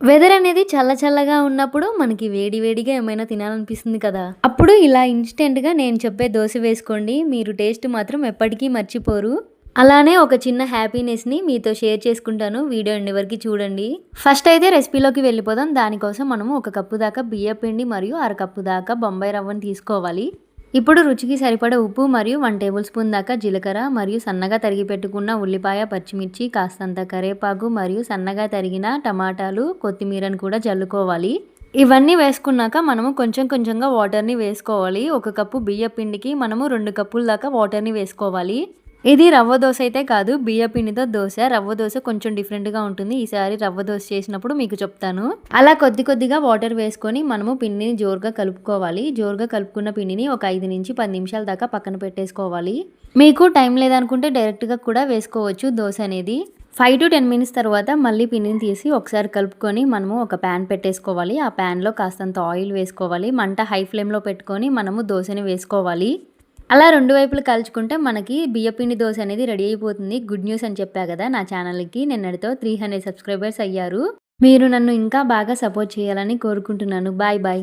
Weather అనేది చల్లగా ఉన్నప్పుడు మనకి వేడి వేడిగా ఏమైనా తినాలనిపిస్తుంది కదా! అప్పుడు ఇలా ఇన్‌స్టంట్‌గా నేను చెప్పే దోస వేసుకోండి. మీరు టేస్ట్ మాత్రం ఎప్పటికీ మర్చిపోరు. అలానే ఒక చిన్న హ్యాపీనెస్‌ని మీతో షేర్ చేసుకుంటాను. వీడియో ఎండ్ వరకు చూడండి. ఫస్ట్ అయితే రెసిపీలోకి వెళ్ళిపోదాం. దానికోసం మనము ఒక కప్పు దాకా బియ్యపు పిండి మరియు అరకప్పు దాకా బొంబాయి రవ్వను తీసుకోవాలి. ఇప్పుడు రుచికి సరిపడా ఉప్పు మరియు 1 టేబుల్ స్పూన్ దాకా జీలకర్ర మరియు సన్నగా తరిగి పెట్టుకున్న ఉల్లిపాయ, పచ్చిమిర్చి, కాస్తంత కరివేపాకు మరియు సన్నగా తరిగిన టమాటాలు, కొత్తిమీరను కూడా జల్లుకోవాలి. ఇవన్నీ వేసుకున్నాక మనము కొంచెం కొంచెంగా వాటర్‌ని వేసుకోవాలి. ఒక కప్పు బియ్యపు పిండికి మనము 2 కప్పుల దాకా వాటర్‌ని వేసుకోవాలి. ఇది రవ్వ దోస అయితే కాదు. బియ్య పిండితో దోస. రవ్వ దోస కొంచెం డిఫరెంట్‌గా ఉంటుంది. ఈసారి రవ్వ దోస చేసినప్పుడు మీకు చెప్తాను. అలా కొద్దిగా వాటర్ వేసుకొని మనము పిండిని జోరుగా కలుపుకోవాలి. జోరుగా కలుపుకున్న పిండిని ఒక 5-10 నిమిషాల దాకా పక్కన పెట్టేసుకోవాలి. మీకు టైం లేదనుకుంటే డైరెక్ట్‌గా కూడా వేసుకోవచ్చు దోస అనేది. 5-10 మినిట్స్ తర్వాత మళ్ళీ పిండిని తీసి ఒకసారి కలుపుకొని మనము ఒక ప్యాన్ పెట్టేసుకోవాలి. ఆ ప్యాన్‌లో కాస్తంత ఆయిల్ వేసుకోవాలి. మంట హై ఫ్లేమ్‌లో పెట్టుకొని మనము దోసని వేసుకోవాలి. అలా 2 వైపులు కాల్చుకుంటే మనకి బియ్యపిండి దోస అనేది రెడీ అయిపోతుంది. గుడ్ న్యూస్ అని చెప్పా కదా! నా ఛానల్‌కి నిన్నటితో 300 సబ్స్క్రైబర్స్ అయ్యారు. మీరు నన్ను ఇంకా బాగా సపోర్ట్ చేయాలని కోరుకుంటున్నాను. బాయ్.